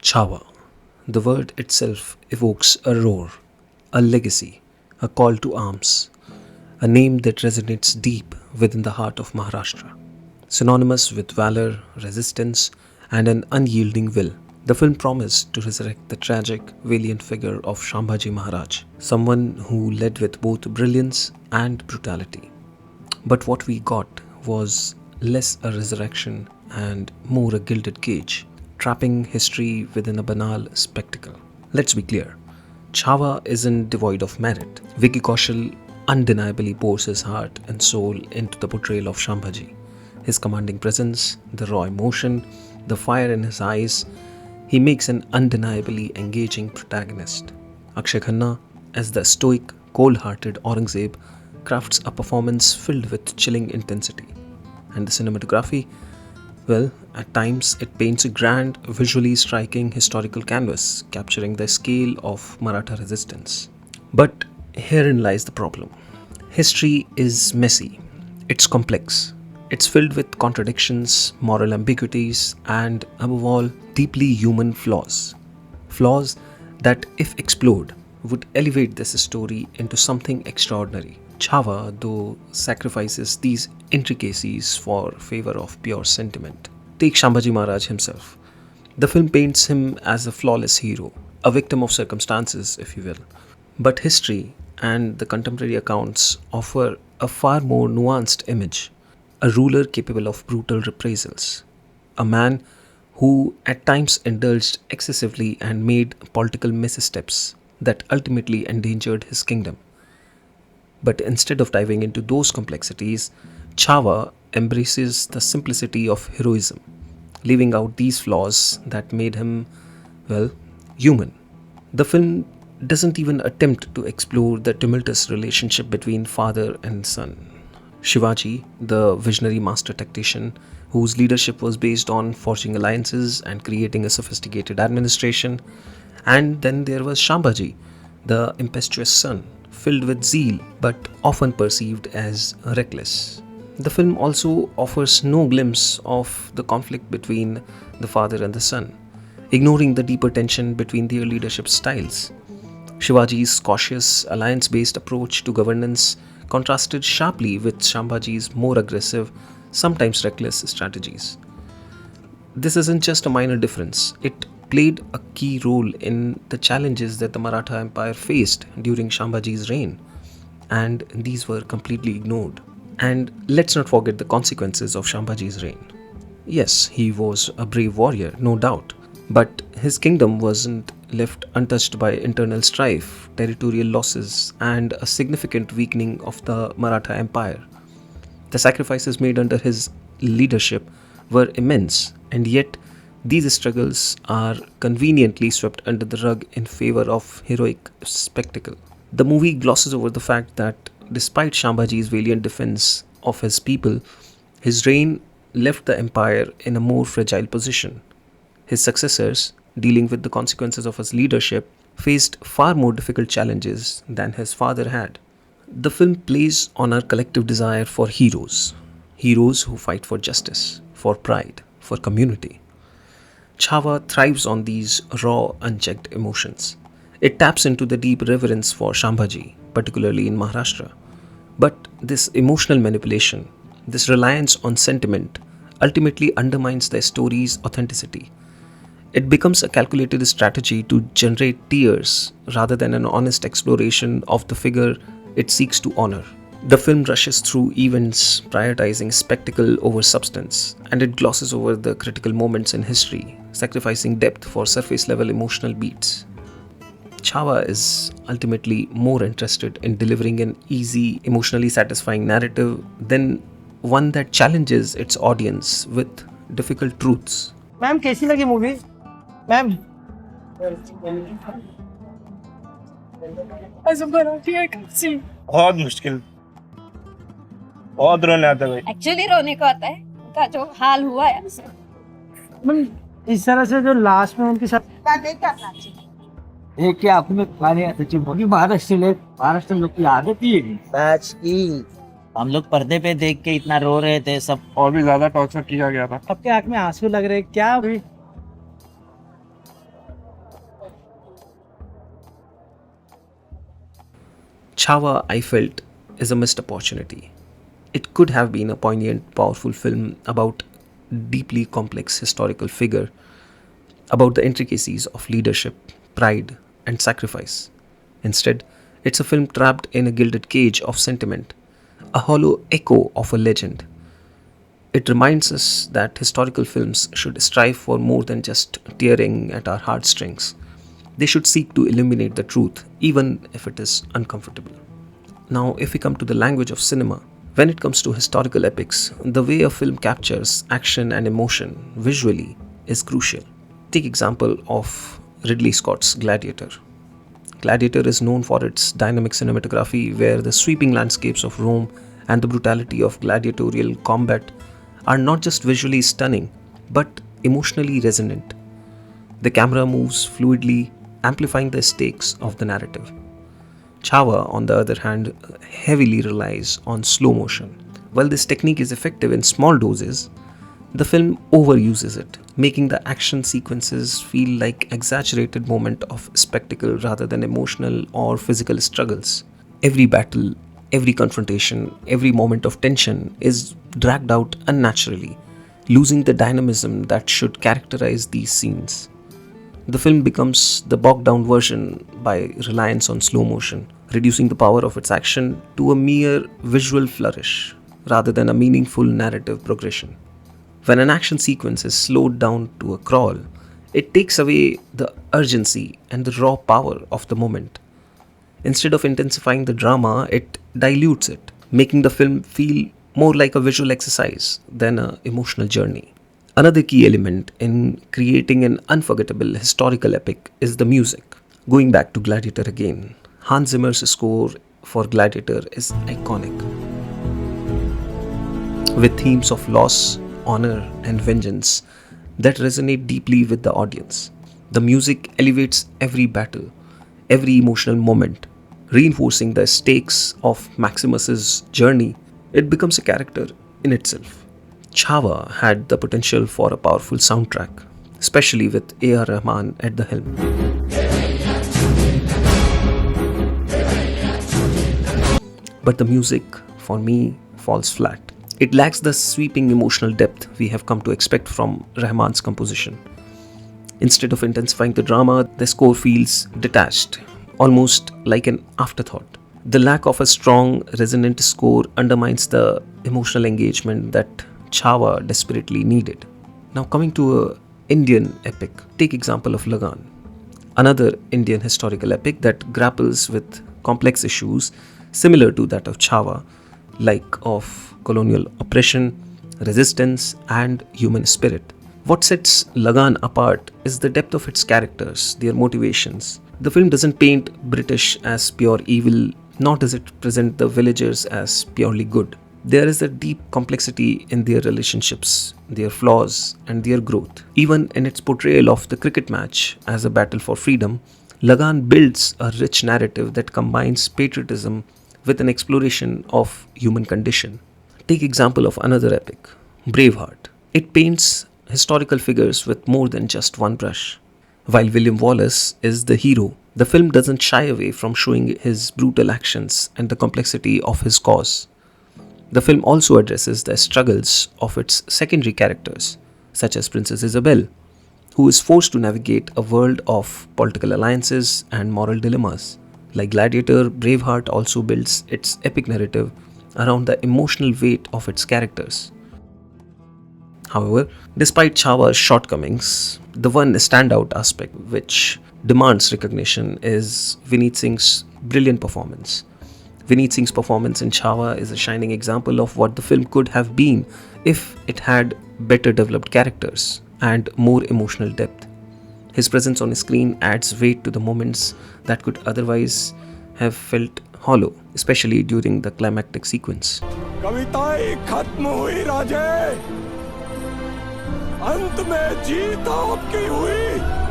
Chhaava. The word itself evokes a roar, a legacy, a call to arms, a name that resonates deep within the heart of Maharashtra. Synonymous with valor, resistance, and an unyielding will. The film promised to resurrect the tragic, valiant figure of Sambhaji Maharaj, someone who led with both brilliance and brutality. But what we got was less a resurrection and more a gilded cage, trapping history within a banal spectacle. Let's be clear, Chhaava isn't devoid of merit. Vicky Kaushal undeniably pours his heart and soul into the portrayal of Sambhaji. His commanding presence, the raw emotion, the fire in his eyes, he makes an undeniably engaging protagonist. Akshay Khanna, as the stoic, cold-hearted Aurangzeb, crafts a performance filled with chilling intensity. And the cinematography? Well, at times it paints a grand, visually striking historical canvas, capturing the scale of Maratha resistance. But herein lies the problem. History is messy, it's complex, it's filled with contradictions, moral ambiguities, and above all, deeply human flaws. Flaws that, if explored, would elevate this story into something extraordinary. Chhaava, though, sacrifices these intricacies for favor of pure sentiment. Take Sambhaji Maharaj himself. The film paints him as a flawless hero, a victim of circumstances, if you will. But history and the contemporary accounts offer a far more nuanced image. A ruler capable of brutal reprisals. A man who at times indulged excessively and made political missteps that ultimately endangered his kingdom. But instead of diving into those complexities, Chhaava embraces the simplicity of heroism, leaving out these flaws that made him, well, human. The film doesn't even attempt to explore the tumultuous relationship between father and son. Shivaji, the visionary master tactician, whose leadership was based on forging alliances and creating a sophisticated administration. And then there was Sambhaji, the impetuous son, filled with zeal but often perceived as reckless. The film also offers no glimpse of the conflict between the father and the son, ignoring the deeper tension between their leadership styles. Shivaji's cautious, alliance based approach to governance contrasted sharply with Sambhaji's more aggressive, sometimes reckless strategies. This isn't just a minor difference, it played a key role in the challenges that the Maratha Empire faced during Sambhaji's reign, and these were completely ignored. And let's not forget the consequences of Sambhaji's reign. Yes, he was a brave warrior, no doubt, but his kingdom wasn't left untouched by internal strife, territorial losses, and a significant weakening of the Maratha Empire. The sacrifices made under his leadership were immense, and yet these struggles are conveniently swept under the rug in favor of heroic spectacle. The movie glosses over the fact that despite Sambhaji's valiant defense of his people, his reign left the empire in a more fragile position. His successors, dealing with the consequences of his leadership, faced far more difficult challenges than his father had. The film plays on our collective desire for heroes. Heroes who fight for justice, for pride, for community. Chhaava thrives on these raw, unchecked emotions. It taps into the deep reverence for Sambhaji, particularly in Maharashtra. But this emotional manipulation, this reliance on sentiment, ultimately undermines the story's authenticity. It becomes a calculated strategy to generate tears rather than an honest exploration of the figure it seeks to honor. The film rushes through events, prioritizing spectacle over substance, and it glosses over the critical moments in history, sacrificing depth for surface level emotional beats. Chhaava is ultimately more interested in delivering an easy, emotionally satisfying narrative than one that challenges its audience with difficult truths. Ma'am कैसी लगी movie ma'am Also Marathi I can see. बहुत मुश्किल बहुत रोने आता है भाई actually रोने को आता है उनका जो हाल हुआ है मैम इस तरह से जो लास्ट में उनके साथ नहीं करना चाहिए। एक की आंखों में पानी आता क्योंकि महाराष्ट्र लोग की आदत ही है मैच की हम लोग पर्दे पे देख के इतना रो रहे थे सब और भी ज्यादा टॉर्चर किया गया था। आपके आंख में आंसू लग रहे क्या अभी Chhaava, I felt, is a missed opportunity. It could have been a poignant, powerful film about deeply complex historical figure, about the intricacies of leadership, pride, and sacrifice. Instead, it's a film trapped in a gilded cage of sentiment, a hollow echo of a legend. It reminds us that historical films should strive for more than just tearing at our heartstrings. They should seek to illuminate the truth, even if it is uncomfortable. Now, if we come to the language of cinema, when it comes to historical epics, the way a film captures action and emotion visually is crucial. Take example of Ridley Scott's Gladiator. Gladiator is known for its dynamic cinematography where the sweeping landscapes of Rome and the brutality of gladiatorial combat are not just visually stunning but emotionally resonant. The camera moves fluidly, amplifying the stakes of the narrative. Chhaava, on the other hand, heavily relies on slow motion. While this technique is effective in small doses, the film overuses it, making the action sequences feel like exaggerated moment of spectacle rather than emotional or physical struggles. Every battle, every confrontation, every moment of tension is dragged out unnaturally, losing the dynamism that should characterize these scenes. The film becomes the bogged down version by reliance on slow motion, reducing the power of its action to a mere visual flourish rather than a meaningful narrative progression. When an action sequence is slowed down to a crawl, it takes away the urgency and the raw power of the moment. Instead of intensifying the drama, it dilutes it, making the film feel more like a visual exercise than an emotional journey. Another key element in creating an unforgettable historical epic is the music. Going back to Gladiator again, Hans Zimmer's score for Gladiator is iconic. With themes of loss, honor, and vengeance that resonate deeply with the audience. The music elevates every battle, every emotional moment, reinforcing the stakes of Maximus's journey. It becomes a character in itself. Chhaava had the potential for a powerful soundtrack, especially with A.R. Rahman at the helm. But the music, for me, falls flat. It lacks the sweeping emotional depth we have come to expect from Rahman's composition. Instead of intensifying the drama, the score feels detached, almost like an afterthought. The lack of a strong, resonant score undermines the emotional engagement that Chhaava desperately needed. Now coming to an Indian epic, take example of Lagaan, another Indian historical epic that grapples with complex issues similar to that of Chhaava, like of colonial oppression, resistance, and human spirit. What sets Lagaan apart is the depth of its characters, their motivations. The film doesn't paint British as pure evil, nor does it present the villagers as purely good. There is a deep complexity in their relationships, their flaws, and their growth. Even in its portrayal of the cricket match as a battle for freedom, Lagaan builds a rich narrative that combines patriotism with an exploration of human condition. Take example of another epic, Braveheart. It paints historical figures with more than just one brush. While William Wallace is the hero, the film doesn't shy away from showing his brutal actions and the complexity of his cause. The film also addresses the struggles of its secondary characters, such as Princess Isabel, who is forced to navigate a world of political alliances and moral dilemmas. Like Gladiator, Braveheart also builds its epic narrative around the emotional weight of its characters. However, despite Chhaava's shortcomings, the one standout aspect which demands recognition is Vineet Singh's brilliant performance. Vineet Singh's performance in Chhaava is a shining example of what the film could have been if it had better developed characters and more emotional depth. His presence on screen adds weight to the moments that could otherwise have felt hollow, especially during the climactic sequence. कविताएं खत्म हुई राजे, अंत में जीत आपकी हुई।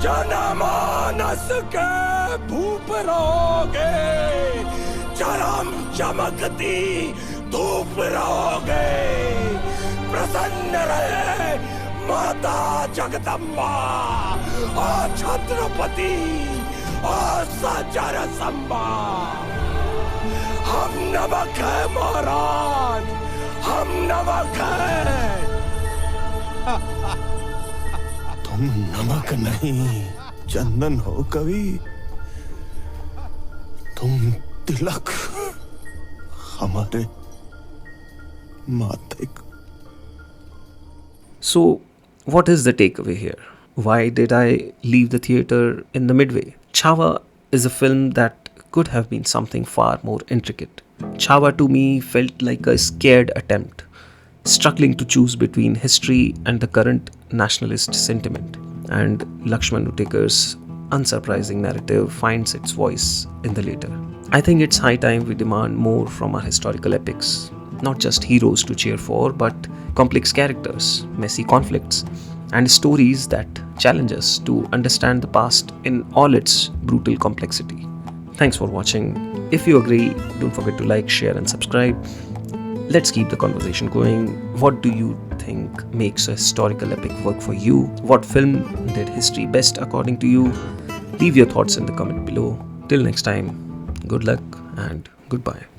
जनमानस के भूप रहोगे, चरम चमकती धूप रहोगे। प्रसन्न रहे माता जगदम्बा और छत्रपति सजर संभा हम नमक है महाराज, हम नमक है। तुम नमक नहीं चंदन हो कवि, तुम तिलक हमारे माथे। So, what is the takeaway here? Why did I leave the theatre in the midway? Chhaava is a film that could have been something far more intricate. Chhaava to me felt like a scared attempt, struggling to choose between history and the current nationalist sentiment. And Lakshman Utekar's unsurprising narrative finds its voice in the later. I think it's high time we demand more from our historical epics. Not just heroes to cheer for, but complex characters, messy conflicts, and stories that challenge us to understand the past in all its brutal complexity. Thanks for watching. If you agree, don't forget to like, share, and subscribe. Let's keep the conversation going. What do you think makes a historical epic work for you? What film did history best according to you? Leave your thoughts in the comment below. Till next time, good luck and goodbye.